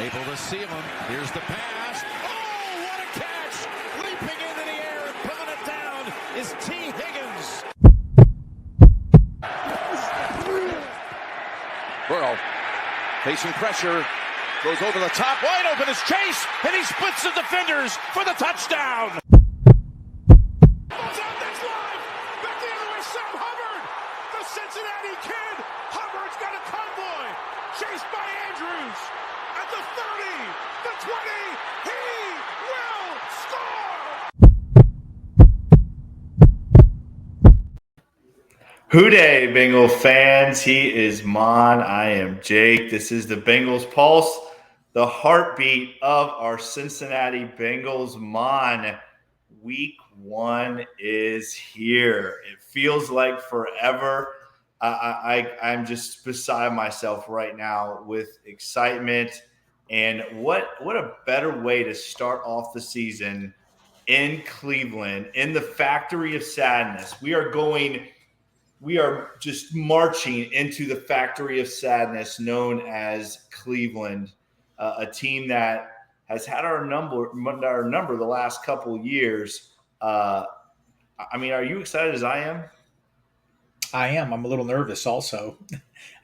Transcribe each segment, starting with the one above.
Able to seal him. Here's the pass. Oh, what a catch! Leaping into the air and pulling it down is T. Higgins. Burrow facing pressure. Goes over the top. Wide open is Chase. And he splits the defenders for the touchdown. The Cincinnati Kid, Hubbard's got a convoy, chased by Andrews, at the 30, the 20, he will score! Hooday, Bengal fans. He is Maan. I am Jake. This is the Bengals Pulse, the heartbeat of our Cincinnati Bengals. Maan, week 1 is here. It feels like forever. I'm just beside myself right now with excitement. And what a better way to start off the season in Cleveland, in the Factory of Sadness. We are just marching into the Factory of Sadness known as Cleveland, a team that has had our number the last couple of years. I mean, are you excited as I am? I am. I'm a little nervous also.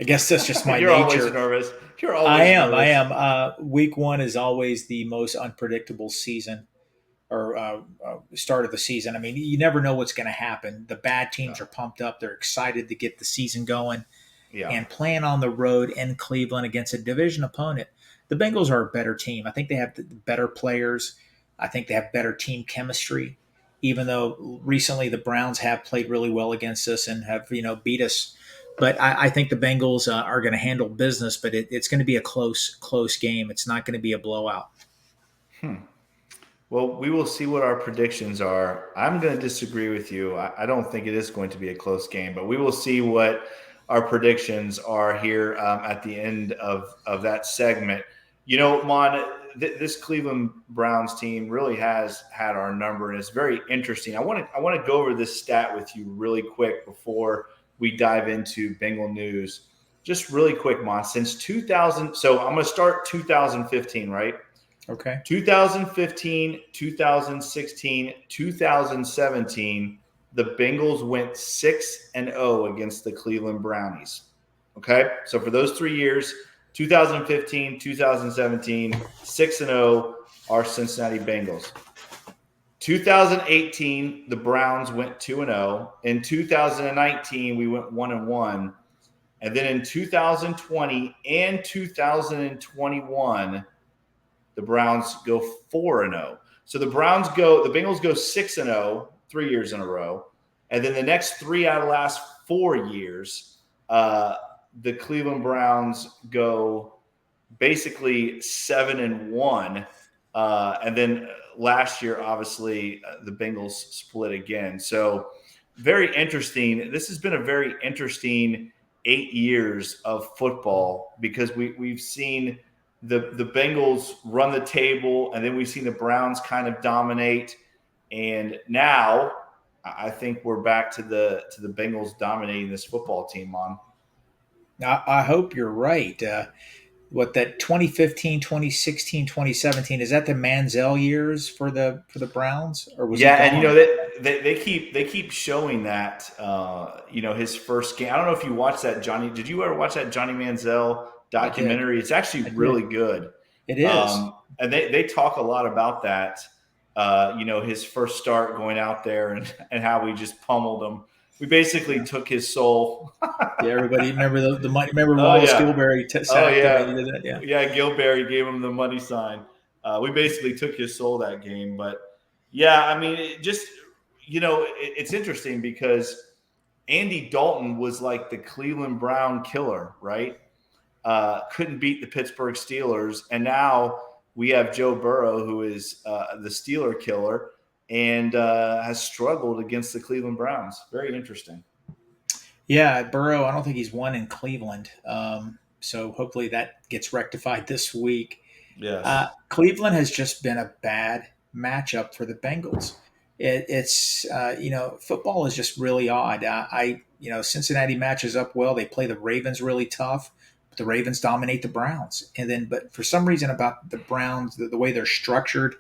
I guess that's just my You're nature. Always nervous. You're always nervous. I am. Week 1 is always the most unpredictable season or start of the season. I mean, you never know what's going to happen. The bad teams are pumped up. They're excited to get the season going and playing on the road in Cleveland against a division opponent. The Bengals are a better team. I think they have better players. I think they have better team chemistry. Even though recently the Browns have played really well against us and have, beat us. But I think the Bengals are going to handle business, but it's going to be a close game. It's not going to be a blowout. Well, we will see what our predictions are. I'm going to disagree with you. I don't think it is going to be a close game, but we will see what our predictions are here at the end of that segment. Mon, this Cleveland Browns team really has had our number, and it's very interesting. I want to go over this stat with you really quick before we dive into Bengal news. Just really quick, Mon. Since 2000, so I'm going to start 2015, right? Okay. 2015, 2016, 2017, the Bengals went 6-0 against the Cleveland Brownies. Okay? So for those 3 years, 2015, 2017, 6-0 are Cincinnati Bengals. 2018, the Browns went 2-0. In 2019, we went 1-1. And then in 2020 and 2021, the Browns go 4-0. So the Bengals go 6-0 3 years in a row. And then the next 3 out of the last 4 years, the Cleveland Browns go basically 7-1. And then last year, obviously, the Bengals split again. So very interesting. This has been a very interesting 8 years of football because we've seen the Bengals run the table, and then we've seen the Browns kind of dominate. And now I think we're back to the Bengals dominating this football team, Mon. I hope you're right. That 2015, 2016, 2017, is that the Manziel years for the Browns? Or was and they keep showing that his first game. I don't know if you watched that, Johnny. Did you ever watch that Johnny Manziel documentary? It's actually really good. It is. And they talk a lot about that. His first start going out there and how we just pummeled him. We basically took his soul. Yeah, everybody remember the money. Remember Wallace Gilberry sacked him. He did that, yeah. Gilberry gave him the money sign. We basically took his soul that game. But yeah, I mean, it's interesting because Andy Dalton was like the Cleveland Brown killer, right? Couldn't beat the Pittsburgh Steelers, and now we have Joe Burrow, who is the Steeler killer, and has struggled against the Cleveland Browns. Very interesting. Yeah, Burrow, I don't think he's won in Cleveland. So hopefully that gets rectified this week. Yes. Cleveland has just been a bad matchup for the Bengals. It's football is just really odd. Cincinnati matches up well. They play the Ravens really tough. the Ravens dominate the Browns. But for some reason about the Browns, the way they're structured,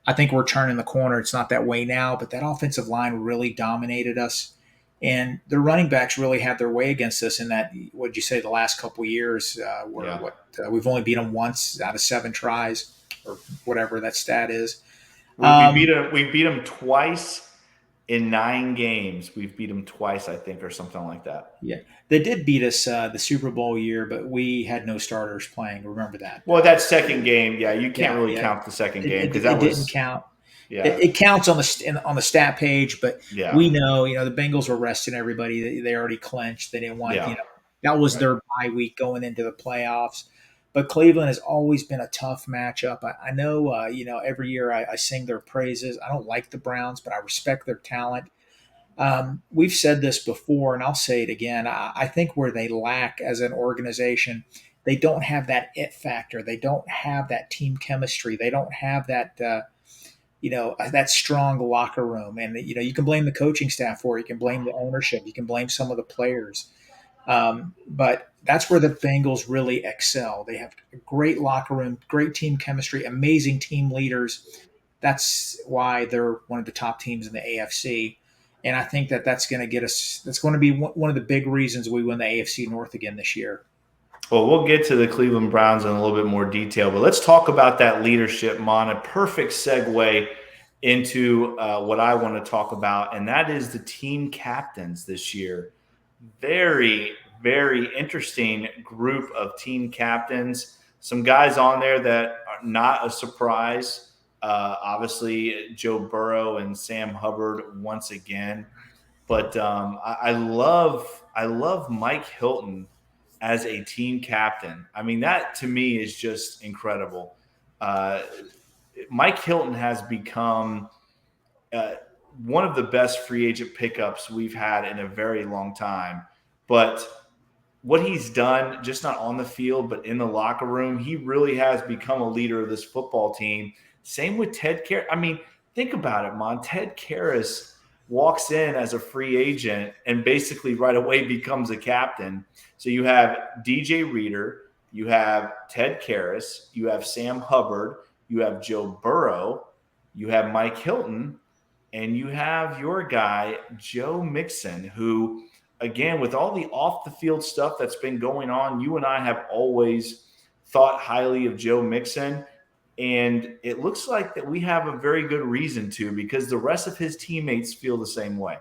I think we're turning the corner. It's not that way now, but that offensive line really dominated us. And the running backs really had their way against us in that, what'd you say, the last couple of years, we've only beat them once out of 7 tries or whatever that stat is. We beat them twice in 9 games. We've beat them twice, I think, or something like that. Yeah, they did beat us the Super Bowl year, but we had no starters playing. Remember that? Well, that second game, you can't really count the second game because that didn't count. Yeah, it counts on the stat page, but we know, the Bengals were resting everybody. They already clinched. They didn't want, that was their bye week going into the playoffs. But Cleveland has always been a tough matchup. I know, every year I sing their praises. I don't like the Browns, but I respect their talent. We've said this before, and I'll say it again. I think where they lack as an organization, they don't have that it factor. They don't have that team chemistry. They don't have that, that strong locker room. And, you can blame the coaching staff for it. You can blame the ownership. You can blame some of the players. But that's where the Bengals really excel. They have a great locker room, great team chemistry, amazing team leaders. That's why they're one of the top teams in the AFC. And I think that's going to get us – that's going to be one of the big reasons we win the AFC North again this year. Well, we'll get to the Cleveland Browns in a little bit more detail, but let's talk about that leadership, Maan. A perfect segue into what I want to talk about, and that is the team captains this year. Very, very interesting group of team captains. Some guys on there that are not a surprise. Obviously, Joe Burrow and Sam Hubbard once again. But I love Mike Hilton as a team captain. I mean, that to me is just incredible. Mike Hilton has become one of the best free agent pickups we've had in a very long time. But what he's done, just not on the field, but in the locker room, he really has become a leader of this football team. Same with Ted Karras. I mean, think about it, Maan. Ted Karras walks in as a free agent and basically right away becomes a captain. So you have DJ Reader, you have Ted Karras, you have Sam Hubbard, you have Joe Burrow, you have Mike Hilton, and you have your guy, Joe Mixon, who, again, with all the off-the-field stuff that's been going on, you and I have always thought highly of Joe Mixon. And it looks like that we have a very good reason to, because the rest of his teammates feel the same way.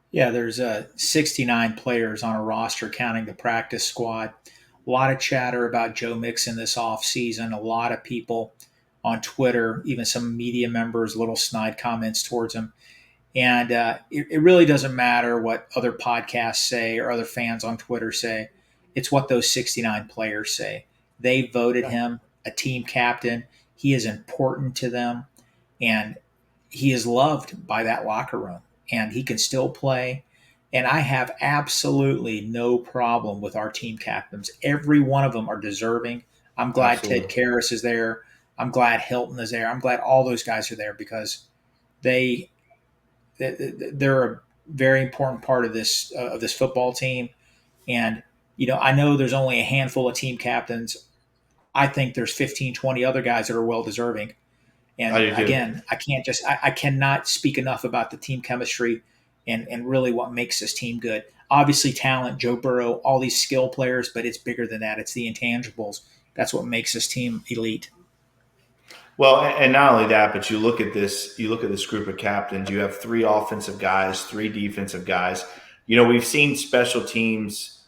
Yeah, there's 69 players on a roster counting the practice squad. A lot of chatter about Joe Mixon this offseason. A lot of people on Twitter, even some media members, little snide comments towards him. And it really doesn't matter what other podcasts say or other fans on Twitter say. It's what those 69 players say. They voted him a team captain. He is important to them, and he is loved by that locker room, and he can still play. And I have absolutely no problem with our team captains. Every one of them are deserving. I'm glad Ted Karras is there. I'm glad Hilton is there. I'm glad all those guys are there because they're a very important part of this football team. And, I know there's only a handful of team captains. I think there's 15, 20 other guys that are well-deserving. And again, I cannot speak enough about the team chemistry and really what makes this team good. Obviously talent, Joe Burrow, all these skill players, but it's bigger than that. It's the intangibles. That's what makes this team elite. Well, and not only that, but you look at this group of captains, you have 3 offensive guys, 3 defensive guys. We've seen special teams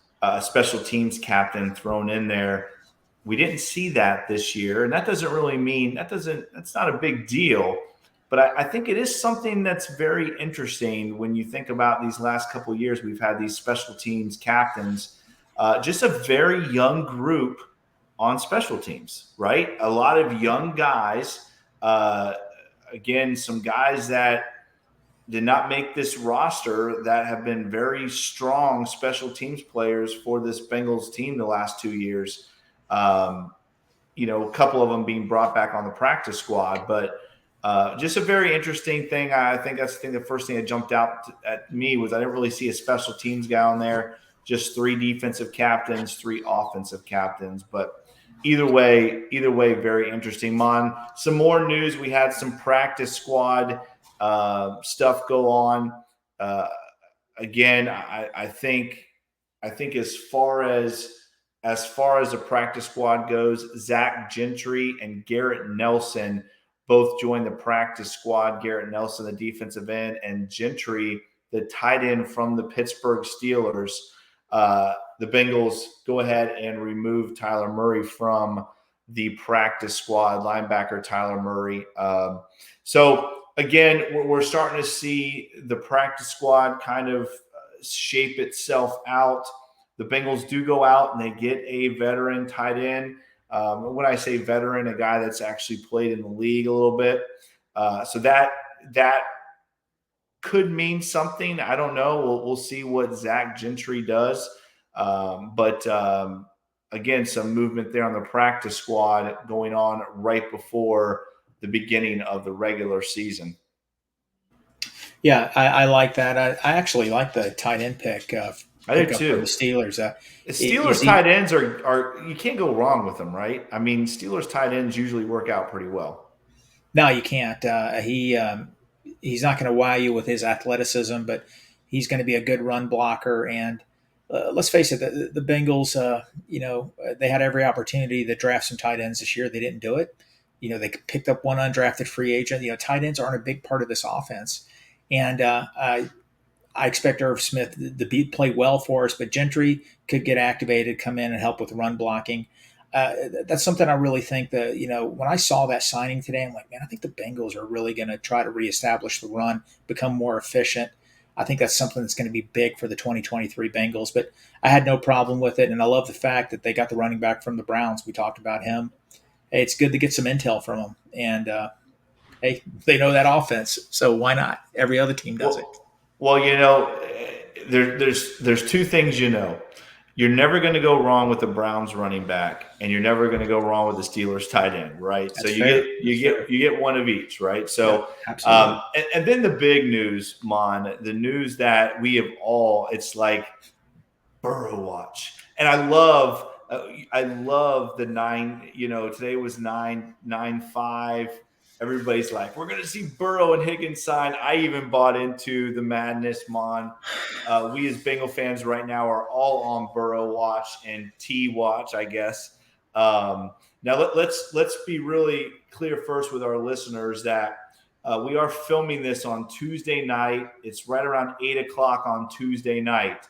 captain thrown in there. We didn't see that this year, and that doesn't really mean that's not a big deal. But I think it is something that's very interesting when you think about these last couple of years. We've had these special teams captains, just a very young group on special teams, right? A lot of young guys. Again, some guys that did not make this roster that have been very strong special teams players for this Bengals team the last 2 years. A couple of them being brought back on the practice squad, but just a very interesting thing. I think the first thing that jumped out at me was I didn't really see a special teams guy on there. just 3 defensive captains, 3 offensive captains. But either way, very interesting. Mon, some more news. We had some practice squad stuff go on. Again, I think as far as the practice squad goes, Zach Gentry and Garrett Nelson both joined the practice squad. Garrett Nelson, the defensive end, and Gentry, the tight end from the Pittsburgh Steelers. The Bengals go ahead and remove Tyler Murray from the practice squad, linebacker Tyler Murray. So again, we're starting to see the practice squad kind of shape itself out. The Bengals do go out and they get a veteran tight end. When I say veteran, a guy that's actually played in the league a little bit. So that could mean something. I don't know. We'll see what Zach Gentry does. But again, some movement there on the practice squad going on right before the beginning of the regular season. Yeah, I like that. I actually like the tight end pick. I do too. For the Steelers. The Steelers tight ends are you can't go wrong with them, right? I mean, Steelers tight ends usually work out pretty well. No, you can't. He's not going to wow you with his athleticism, but he's going to be a good run blocker. And let's face it, the Bengals, they had every opportunity to draft some tight ends this year. They didn't do it. They picked up one undrafted free agent. Tight ends aren't a big part of this offense. And I expect Irv Smith to play well for us, but Gentry could get activated, come in and help with run blocking. That's something I really think that, when I saw that signing today, I'm like, man, I think the Bengals are really going to try to reestablish the run, become more efficient. I think that's something that's going to be big for the 2023 Bengals, but I had no problem with it. And I love the fact that they got the running back from the Browns. We talked about him. Hey, it's good to get some intel from him. And, hey, they know that offense. So why not? Every other team does it. Well, there's 2 things. You're never going to go wrong with the Browns running back, and you're never going to go wrong with the Steelers tight end, right? That's so fair. you get one of each, right? So, yeah, absolutely. And then the big news, Mon, the news that we have all, it's like Burrow watch, and I love the 9. Today was 9-5. Everybody's like, we're going to see Burrow and Higgins sign. I even bought into the madness, Mon. We as Bengal fans right now are all on Burrow watch and T watch, I guess. Now let's be really clear first with our listeners that we are filming this on Tuesday night. It's right around 8:00 on Tuesday night.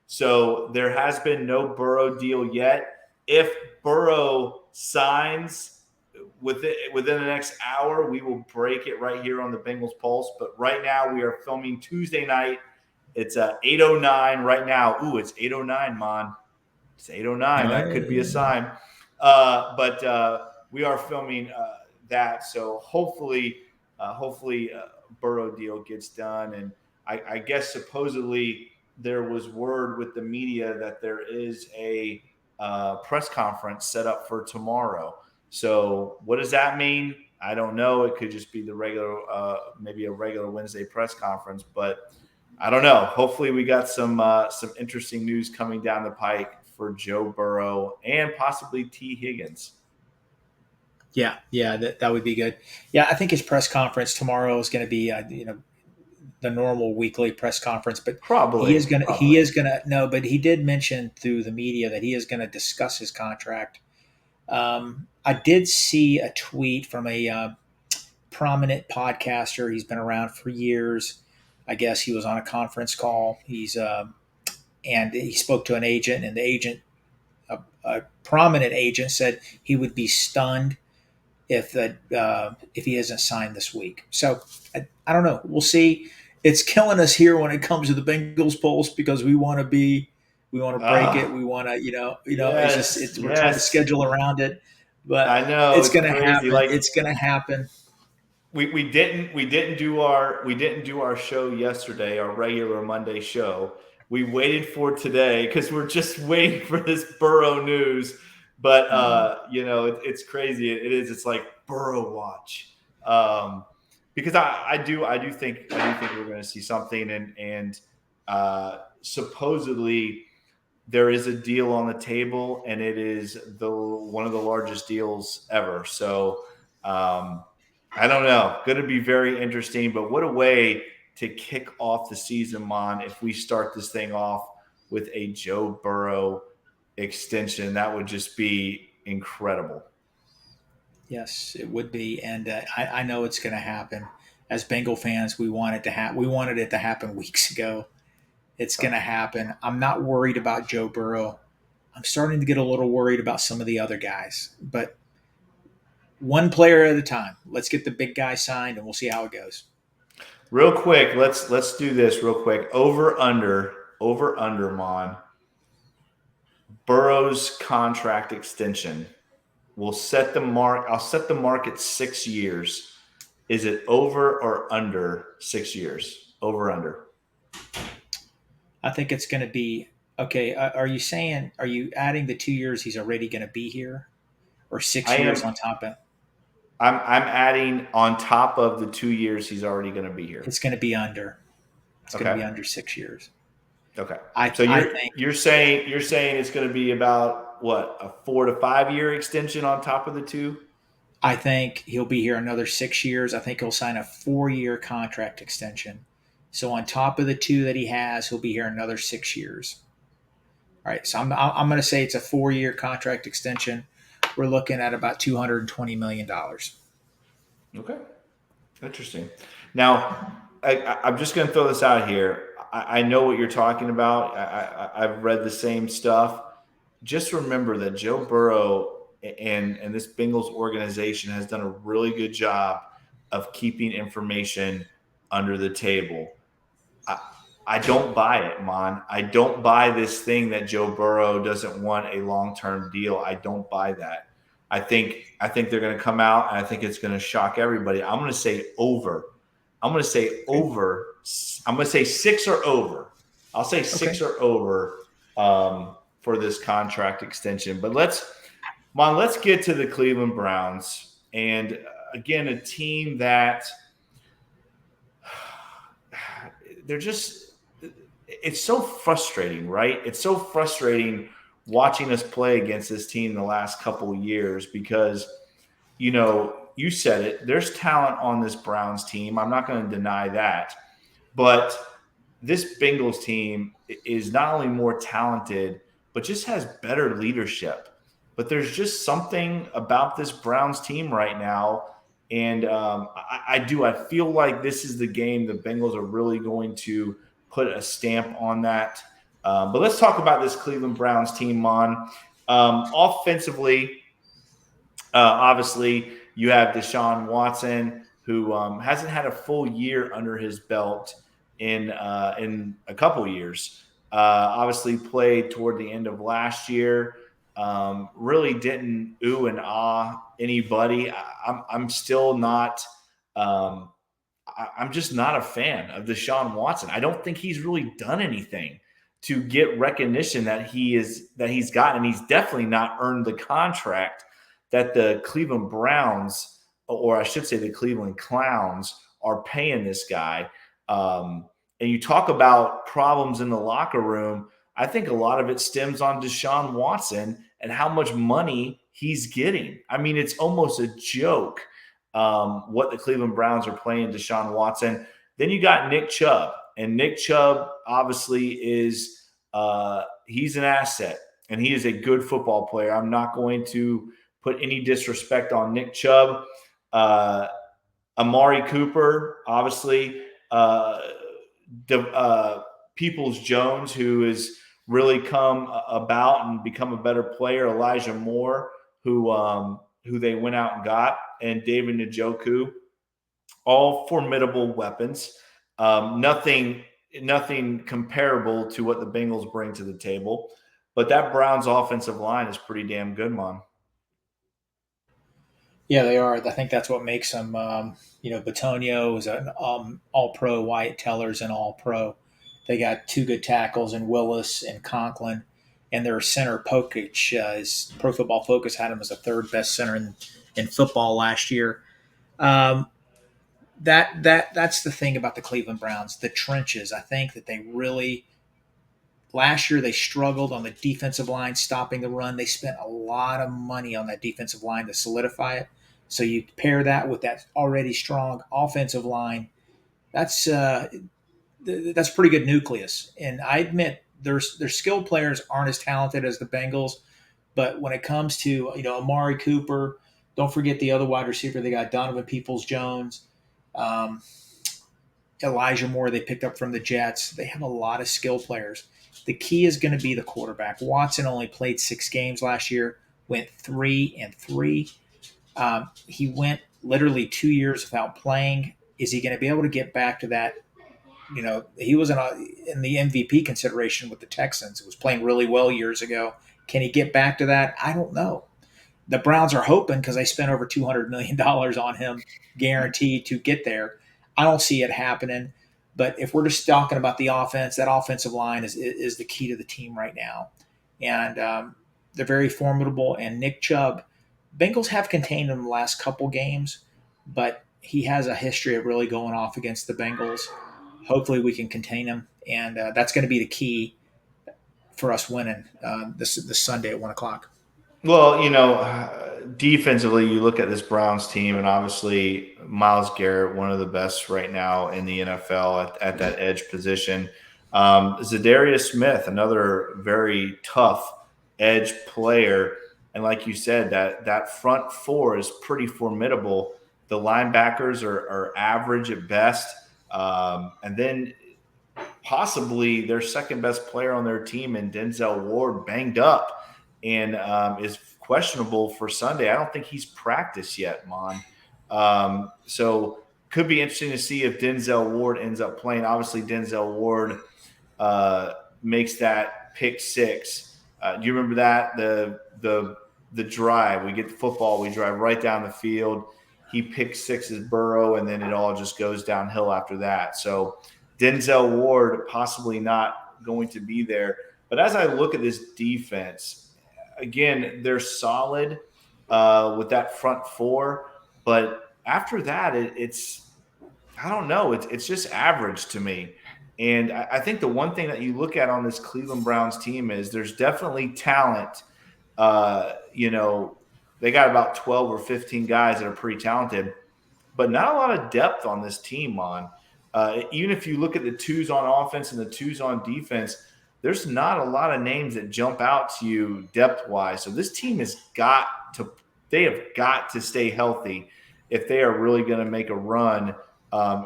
So there has been no Burrow deal yet. If Burrow signs within the next hour, we will break it right here on the Bengals Pulse. But right now, we are filming Tuesday night. It's 8:09 right now. Ooh, it's 8:09, Mon. It's 8:09. That could be a sign. But we are filming that. So hopefully, Burrow deal gets done. And I guess supposedly there was word with the media that there is a press conference set up for tomorrow. So what does that mean? I don't know. It could just be the regular, maybe a regular Wednesday press conference, but I don't know. Hopefully we got some interesting news coming down the pike for Joe Burrow and possibly T. Higgins. Yeah, that would be good. Yeah, I think his press conference tomorrow is going to be, the normal weekly press conference, but probably but he did mention through the media that he is going to discuss his contract. I did see a tweet from a prominent podcaster. He's been around for years. I guess he was on a conference call. And he spoke to an agent, and the agent, a prominent agent, said he would be stunned if he isn't signed this week. So I don't know. We'll see. It's killing us here when it comes to the Bengals Pulse because we want to break it. We want to, we're trying to schedule around it, but I know it's going to happen. Like, it's going to happen. We didn't do our show yesterday, our regular Monday show. We waited for today because we're just waiting for this Burrow news. But it's crazy. It is. It's like Burrow watch. Because I do think we're going to see something, and supposedly there is a deal on the table, and it is one of the largest deals ever. So I don't know. Going to be very interesting. But what a way to kick off the season, Mon, if we start this thing off with a Joe Burrow extension. That would just be incredible. Yes, it would be, and I know it's going to happen. As Bengal fans, we want it to happen. We wanted it to happen weeks ago. It's going to happen. I'm not worried about Joe Burrow. I'm starting to get a little worried about some of the other guys, but one player at a time. Let's get the big guy signed, and we'll see how it goes. Real quick, let's do this real quick. Over under, Mon. Burrow's contract extension. We'll set the mark. I'll set the mark at 6 years. Is it over or under 6 years? Over under. I think it's going to be okay. Are you adding the 2 years he's already going to be here, or 6 years on top of? I'm adding on top of the 2 years he's already going to be here. It's going to be under. It's going to be under 6 years. Okay. So you're saying it's going to be about what, a 4 to 5 year extension on top of the 2? I think he'll be here another 6 years. I think he'll sign a 4-year contract extension. So on top of the 2 that he has, he'll be here another 6 years. All right. So I'm going to say it's a 4-year contract extension. We're looking at about $220 million. Okay. Interesting. Now, I'm just going to throw this out here. I know what you're talking about. I've read the same stuff. Just remember that Joe Burrow and this Bengals organization has done a really good job of keeping information under the table. I don't buy it, Mon. I don't buy this thing that Joe Burrow doesn't want a long-term deal. I don't buy that. I think they're going to come out, and I think it's going to shock everybody. I'm going to say over. I'm going to say over. I'm going to say 6 or over. I'll say 6 or over for this contract extension. But let's get to the Cleveland Browns. And again, a team that they're just – it's so frustrating, right? It's so frustrating watching us play against this team the last couple of years because, you said it, there's talent on this Browns team. I'm not going to deny that. But this Bengals team is not only more talented, but just has better leadership. But there's just something about this Browns team right now. And I feel like this is the game the Bengals are really going to put a stamp on that. But let's talk about this Cleveland Browns team, Mon. Offensively, obviously, you have Deshaun Watson, who hasn't had a full year under his belt in a couple years. Obviously, played toward the end of last year. Really didn't ooh and ah anybody. I'm still not. I'm just not a fan of Deshaun Watson. I don't think he's really done anything to get recognition that he's gotten. He's definitely not earned the contract that the Cleveland Browns, or I should say the Cleveland Clowns, are paying this guy. And you talk about problems in the locker room. I think a lot of it stems on Deshaun Watson and how much money he's getting. I mean, it's almost a joke what the Cleveland Browns are paying Deshaun Watson. Then you got Nick Chubb. And Nick Chubb obviously is he's an asset, and he is a good football player. I'm not going to put any disrespect on Nick Chubb. Amari Cooper, obviously, Peoples-Jones, who has really come about and become a better player. Elijah Moore, who they went out and got, and David Njoku, all formidable weapons. Nothing comparable to what the Bengals bring to the table. But that Browns offensive line is pretty damn good, Mom. Yeah, they are. I think that's what makes them. Batonio is an all-pro. Wyatt Teller's an all-pro. They got 2 good tackles in Willis and Conklin, and their center Pokic is Pro Football Focus had him as the 3rd best center in football last year. That's the thing about the Cleveland Browns, the trenches. I think that they really Last year, they struggled on the defensive line, stopping the run. They spent a lot of money on that defensive line to solidify it. So you pair that with that already strong offensive line. That's pretty good nucleus. And I admit their skilled players aren't as talented as the Bengals, but when it comes to Amari Cooper, don't forget the other wide receiver they got, Donovan Peoples-Jones, um, Elijah Moore they picked up from the Jets. They have a lot of skill players. The key is going to be the quarterback. Watson only played 6 games last year, went 3-3. He went literally 2 years without playing. Is he going to be able to get back to that? He was in the MVP consideration with the Texans. He was playing really well years ago. Can he get back to that? I don't know. The Browns are hoping because they spent over $200 million on him, guaranteed to get there. I don't see it happening. But if we're just talking about the offense, that offensive line is the key to the team right now. And they're very formidable. And Nick Chubb, Bengals have contained him the last couple games, but he has a history of really going off against the Bengals. Hopefully we can contain him. And that's going to be the key for us winning this Sunday at 1 o'clock. Well, defensively, you look at this Browns team, and obviously Myles Garrett, one of the best right now in the NFL at that edge position. Zadarius Smith, another very tough edge player. And like you said, that front four is pretty formidable. The linebackers are average at best. And then possibly their second best player on their team in Denzel Ward banged up and is questionable for Sunday. I don't think he's practiced yet, Maan. So could be interesting to see if Denzel Ward ends up playing. Obviously, Denzel Ward makes that pick 6. Do you remember that? The drive. We get the football. We drive right down the field. He picks 6 Burrow, and then it all just goes downhill after that. So Denzel Ward possibly not going to be there. But as I look at this defense, again, they're solid with that front four. But after that, it's I don't know. It's just average to me. And I think the one thing that you look at on this Cleveland Browns team is there's definitely talent. They got about 12 or 15 guys that are pretty talented, but not a lot of depth on this team, Mon. Even if you look at the 2s on offense and the 2s on defense, there's not a lot of names that jump out to you depth-wise. So this team have got to stay healthy if they are really going to make a run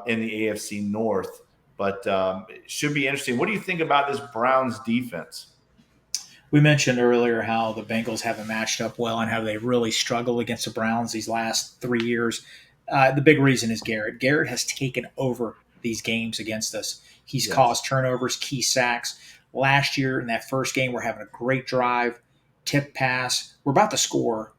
in the AFC North. But it should be interesting. What do you think about this Browns defense? We mentioned earlier how the Bengals haven't matched up well and how they really struggled against the Browns these last 3 years. The big reason is Garrett. Garrett has taken over these games against us. He's caused turnovers, key sacks. Last year in that first game, we're having a great drive, tip pass. We're about to score.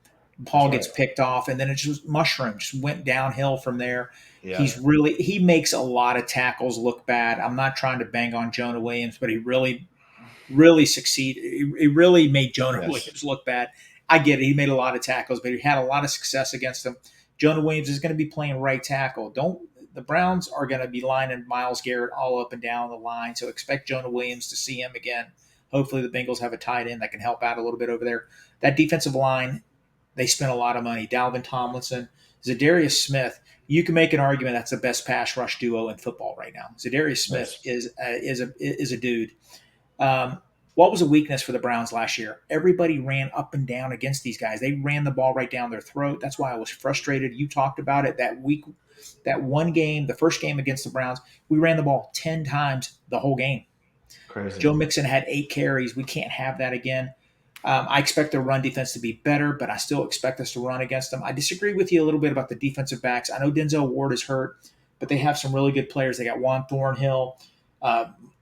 Paul gets picked off, and then it just mushroomed, just went downhill from there. Yeah. He makes a lot of tackles look bad. I'm not trying to bang on Jonah Williams, but he really succeeded. He really made Jonah Williams look bad. I get it. He made a lot of tackles, but he had a lot of success against them. Jonah Williams is going to be playing right tackle. The Browns are going to be lining Myles Garrett all up and down the line, so expect Jonah Williams to see him again. Hopefully the Bengals have a tight end that can help out a little bit over there. That defensive line, they spent a lot of money. Dalvin Tomlinson, Zadarius Smith. You can make an argument that's the best pass rush duo in football right now. Zadarius Smith is a dude. What was a weakness for the Browns last year? Everybody ran up and down against these guys. They ran the ball right down their throat. That's why I was frustrated. You talked about it that one game, the first game against the Browns, we ran the ball 10 times the whole game. Crazy. Joe Mixon had 8 carries. We can't have that again. I expect their run defense to be better, but I still expect us to run against them. I disagree with you a little bit about the defensive backs. I know Denzel Ward is hurt, but they have some really good players. They got Juan Thornhill,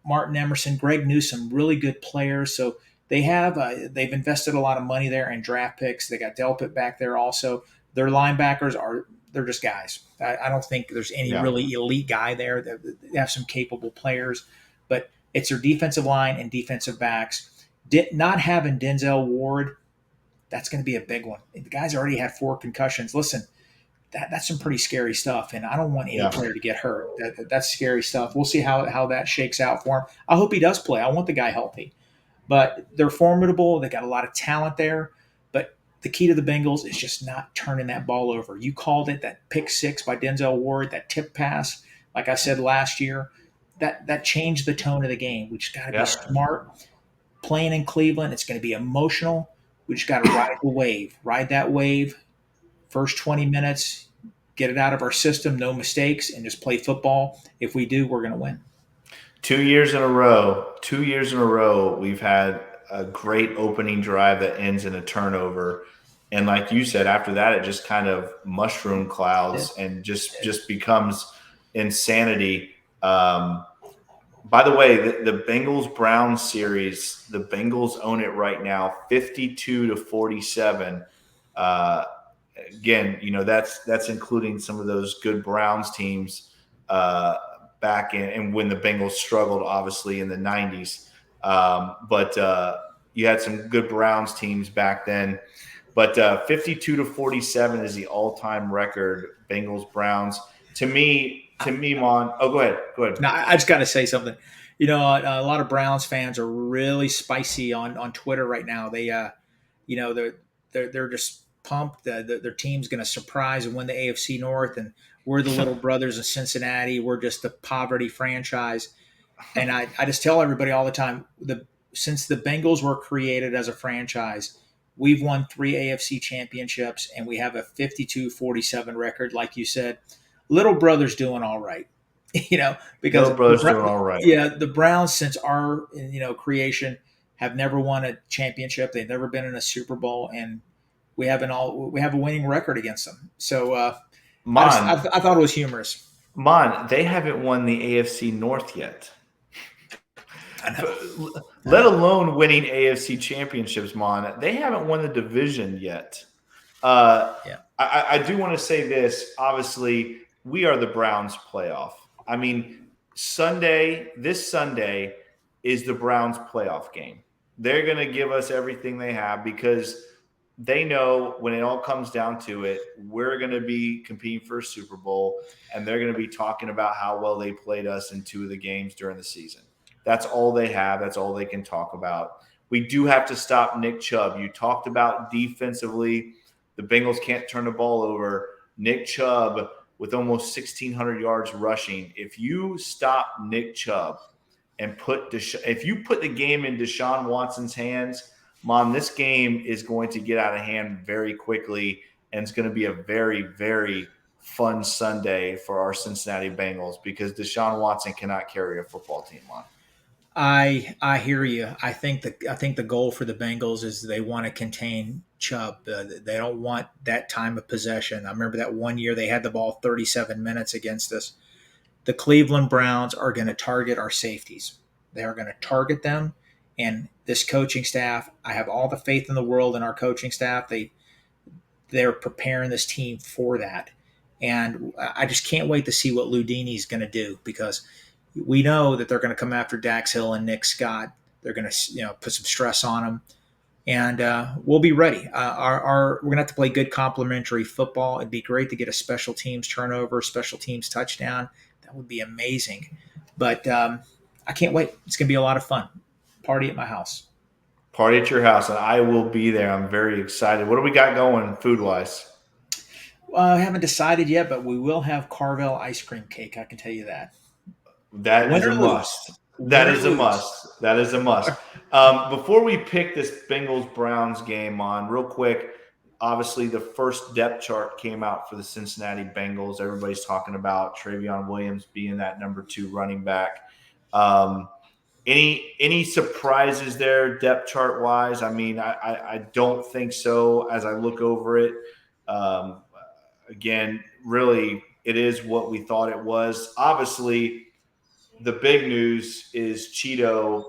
Martin Emerson, Greg Newsome, really good players. So they've invested a lot of money there in draft picks. They got Delpit back there also. Their linebackers they're just guys. I don't think there's any really elite guy there. They have some capable players, but it's their defensive line and defensive backs. Not having Denzel Ward, that's going to be a big one. The guy's already had 4 concussions. Listen, that's some pretty scary stuff. And I don't want any Yeah. player to get hurt. That's scary stuff. We'll see how that shakes out for him. I hope he does play. I want the guy healthy. But they're formidable. They got a lot of talent there. But the key to the Bengals is just not turning that ball over. You called it, that pick six by Denzel Ward, that tip pass, like I said last year, that changed the tone of the game. We just got to be smart. Playing in Cleveland, it's going to be emotional. We just got to ride the wave. Ride that wave. First 20 minutes, get it out of our system, no mistakes, and just play football. If we do, we're going to win. 2 years in a row, we've had a great opening drive that ends in a turnover. And like you said, after that, it just kind of mushroom clouds and just becomes insanity. By the way, the Bengals-Browns series, the Bengals own it right now, 52-47. Again, that's including some of those good Browns teams back in, and when the Bengals struggled, obviously in the 90s. But you had some good Browns teams back then. But 52-47 is the all-time record. Bengals Browns. To me, Mon. Oh, go ahead. No, I just got to say something. A lot of Browns fans are really spicy on Twitter right now. They, they're just pumped. Their team's going to surprise and win the AFC North, and we're the little brothers of Cincinnati. We're just the poverty franchise. And I just tell everybody all the time, since the Bengals were created as a franchise, we've won 3 AFC championships, and we have a 52-47 record, like you said. Little brother's doing all right, because Little brother's doing all right. Yeah, the Browns, since our creation, have never won a championship. They've never been in a Super Bowl, and we have a winning record against them. So I thought it was humorous. Mon, they haven't won the AFC North yet. Let alone winning AFC championships, Mon. They haven't won the division yet. I do want to say this. Obviously, we are the Browns playoff. I mean, this Sunday is the Browns playoff game. They're going to give us everything they have because they know when it all comes down to it, we're going to be competing for a Super Bowl, and they're going to be talking about how well they played us in 2 of the games during the season. That's all they have. That's all they can talk about. We do have to stop Nick Chubb. You talked about defensively. The Bengals can't turn the ball over. Nick Chubb with almost 1,600 yards rushing. If you stop Nick Chubb and if you put the game in Deshaun Watson's hands, Mom, this game is going to get out of hand very quickly, and it's going to be a very, very fun Sunday for our Cincinnati Bengals because Deshaun Watson cannot carry a football team on. I hear you. I think the goal for the Bengals is they want to contain Chubb. They don't want that time of possession. I remember that one year they had the ball 37 minutes against us. The Cleveland Browns are going to target our safeties. They are going to target them, and this coaching staff, I have all the faith in the world in our coaching staff. They're preparing this team for that, and I just can't wait to see what Ludini is going to do because we know that they're going to come after Dax Hill and Nick Scott. They're going to put some stress on them, and we'll be ready. We're going to have to play good complementary football. It'd be great to get a special teams turnover, special teams touchdown. That would be amazing. But I can't wait. It's going to be a lot of fun. Party at my house. Party at your house, and I will be there. I'm very excited. What do we got going food-wise? I haven't decided yet, but we will have Carvel ice cream cake. I can tell you that. That is a must. That is a must. Before we pick this Bengals-Browns game on, real quick, obviously the first depth chart came out for the Cincinnati Bengals. Everybody's talking about Travion Williams being that number 2 running back. Any surprises there depth chart wise? I mean, I don't think so as I look over it. Again, really, it is what we thought it was. Obviously, the big news is Cheeto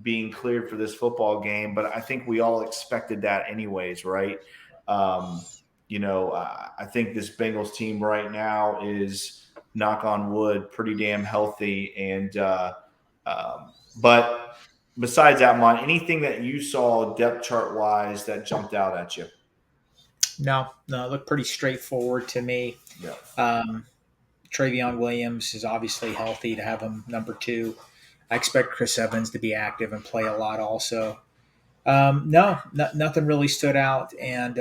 being cleared for this football game, but I think we all expected that anyways, right? I think this Bengals team right now is, knock on wood, pretty damn healthy. And but besides that, Mon, anything that you saw depth chart wise that jumped out at you? No, it looked pretty straightforward to me. Yeah. Travion Williams is obviously healthy to have him number 2. I expect Chris Evans to be active and play a lot also. Nothing really stood out, and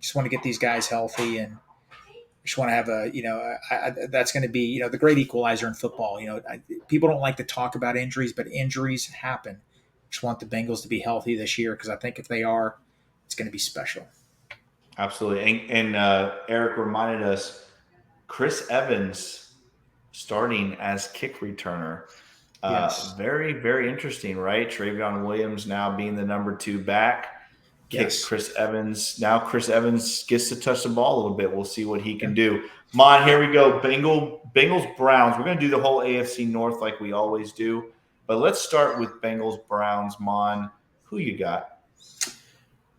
just want to get these guys healthy, and just want to have that's going to be, the great equalizer in football. People don't like to talk about injuries, but injuries happen. Just want the Bengals to be healthy this year, because I think if they are, it's going to be special. Absolutely. And Eric reminded us, Chris Evans starting as kick returner. Yes. Very, very interesting, right? Travion Williams now being the number 2 back. Yes. Chris Evans. Now Chris Evans gets to touch the ball a little bit. We'll see what he can do. Maan, here we go. Bengals, Browns. We're going to do the whole AFC North like we always do. But let's start with Bengals, Browns. Maan, who you got?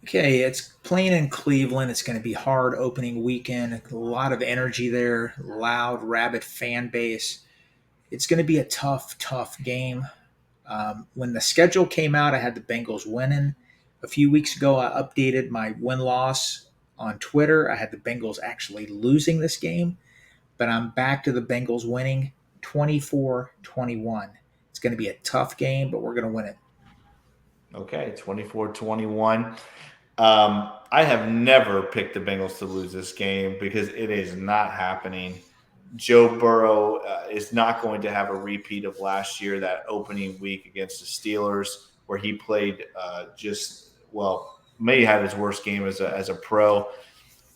Okay, it's playing in Cleveland. It's going to be hard opening weekend. A lot of energy there. Loud, rabid fan base. It's going to be a tough game. When the schedule came out, I had the Bengals winning. A few weeks ago, I updated my win-loss on Twitter. I had the Bengals actually losing this game, but I'm back to the Bengals winning 24-21. It's going to be a tough game, but we're going to win it. Okay, 24-21. I have never picked the Bengals to lose this game because it is not happening. Joe Burrow is not going to have a repeat of last year, that opening week against the Steelers, where he played may have his worst game as a pro.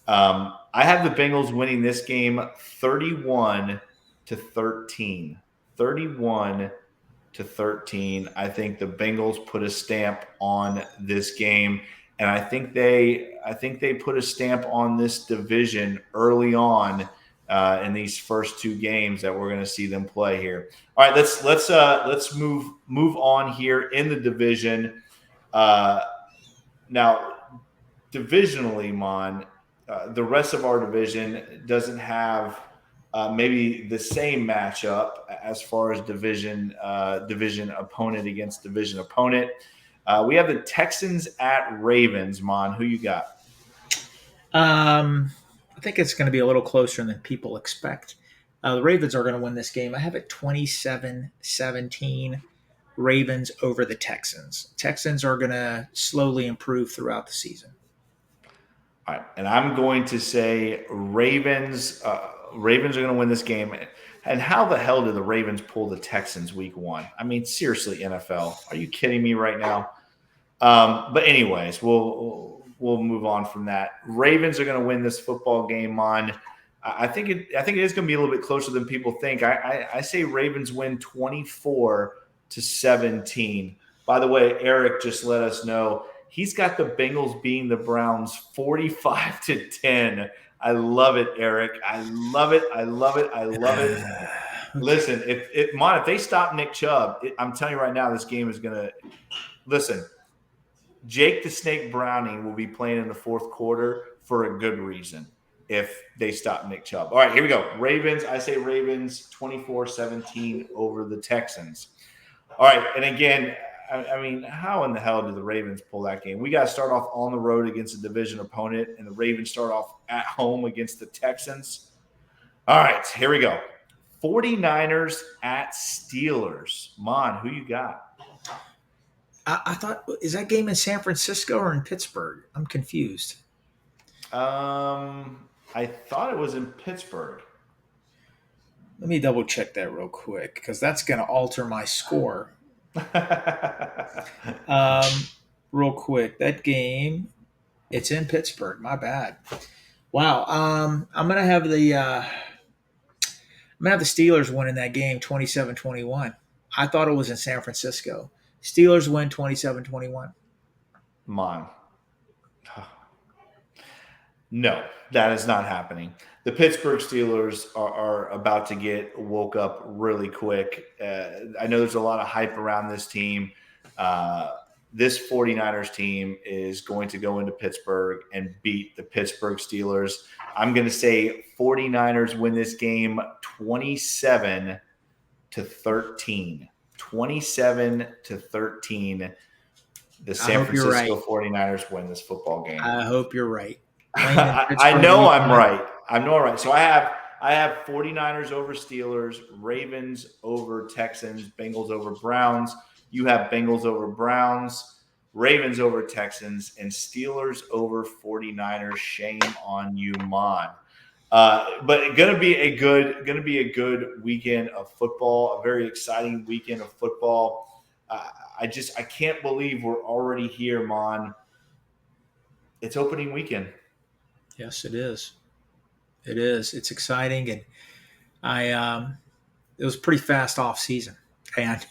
I have the Bengals winning this game 31-13. 31-13. I think the Bengals put a stamp on this game, and I think they put a stamp on this division early on in these first 2 games that we're going to see them play here. All right, let's move on here in the division. Now, divisionally, Mon, the rest of our division doesn't have maybe the same matchup as far as division opponent against division opponent. We have the Texans at Ravens. Mon, who you got? I think it's going to be a little closer than people expect. The Ravens are going to win this game. I have it 27-17. Ravens over the Texans. Texans are going to slowly improve throughout the season. All right, and I'm going to say Ravens. Ravens are going to win this game. And how the hell did the Ravens pull the Texans week 1? I mean, seriously, NFL, are you kidding me right now? But anyways, we'll move on from that. Ravens are going to win this football game on. I think it is going to be a little bit closer than people think. I say Ravens win 24-17. By the way, Eric just let us know he's got the Bengals beating the Browns 45-10. I love it, Eric. I love it. Listen, if they stop Nick Chubb, I'm telling you right now, this game is going to – listen, Jake the Snake Browning will be playing in the fourth quarter for a good reason if they stop Nick Chubb. All right, here we go. Ravens, I say Ravens 24-17 over the Texans. All right, and again, I mean, how in the hell did the Ravens pull that game? We got to start off on the road against a division opponent, and the Ravens start off at home against the Texans. All right, here we go. 49ers at Steelers. Mon, who you got? I thought, is that game in San Francisco or in Pittsburgh? I'm confused. I thought it was in Pittsburgh. Let me double check that real quick because that's going to alter my score. Real quick, that game, it's in Pittsburgh. My bad. Wow. I'm gonna have the Steelers winning that game 27-21. I thought it was in San Francisco. Steelers win 27-21. Mon. No, that is not happening. The Pittsburgh Steelers are about to get woke up really quick. I know there's a lot of hype around this team. This 49ers team is going to go into Pittsburgh and beat the Pittsburgh Steelers. I'm going to say 49ers win this game 27-13. 27-13. The San Francisco 49ers win this football game. I hope you're right. playing in I Pittsburgh know week I'm 1. right. I'm know I'm right. So I have 49ers over Steelers, Ravens over Texans, Bengals over Browns. You have Bengals over Browns, Ravens over Texans, and Steelers over 49ers. Shame on you, Maan. But gonna be a good weekend of football, a very exciting weekend of football. I can't believe we're already here, Maan. It's opening weekend. Yes, it is. It is. It's exciting, and it was a pretty fast off season, and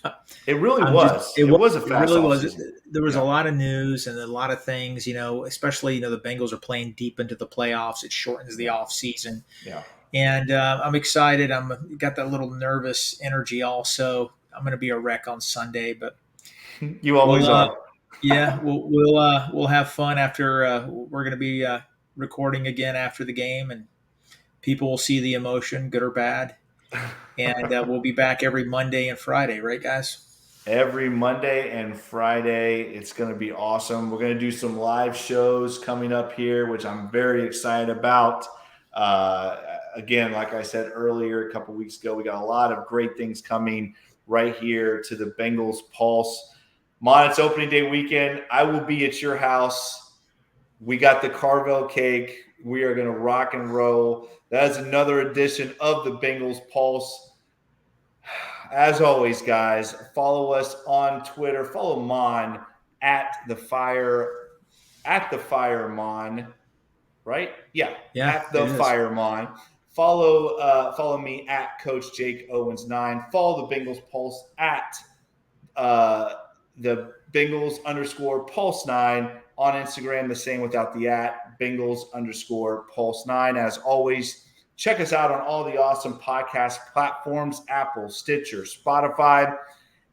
It really I'm just was. It was a it fast really was. offseason. There was a Yeah. lot of news and a lot of things, especially the Bengals are playing deep into the playoffs. It shortens the off season, Yeah. and I'm excited. I'm got that little nervous energy also. I'm going to be a wreck on Sunday, but You always we'll are. yeah, we'll have fun after we're going to be recording again after the game, and people will see the emotion, good or bad, and we'll be back every Monday and Friday, right, guys? Every Monday and Friday. It's going to be awesome. We're going to do some live shows coming up here, which I'm very excited about. Again, like I said earlier, a couple weeks ago, we got a lot of great things coming right here to the Bengals Pulse. Mon, it's opening day weekend. I will be at your house. We got the Carvel cake. We are going to rock and roll. That is another edition of the Bengals Pulse. As always, guys, follow us on Twitter. Follow Maan at the Fireman, right? Yeah, Yeah, at the it is. Fireman. Follow me at Coach Jake Owens 9. Follow the Bengals Pulse at the Bengals _Pulse 9 on Instagram. The same without the at Bengals _Pulse 9. As always, check us out on all the awesome podcast platforms: Apple, Stitcher, Spotify.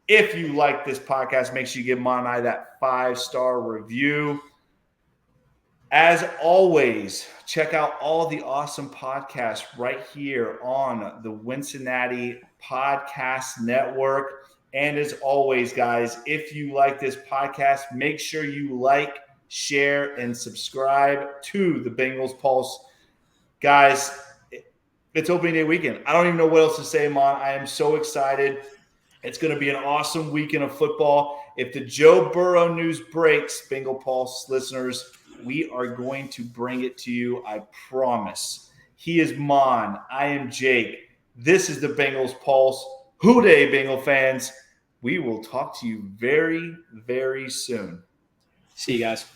If you like this podcast, make sure you give Mon and I that 5-star review. As always, check out all the awesome podcasts right here on the Wincinnati Podcast Network. And as always, guys, if you like this podcast, make sure you like, share, and subscribe to the Bengals Pulse. Guys, it's opening day weekend. I don't even know what else to say, Mon. I am so excited. It's going to be an awesome weekend of football. If the Joe Burrow news breaks, Bengal Pulse listeners, we are going to bring it to you. I promise. He is Maan. I am Jake. This is the Bengals Pulse. Hooday, Bengal fans. We will talk to you very, very soon. See you guys.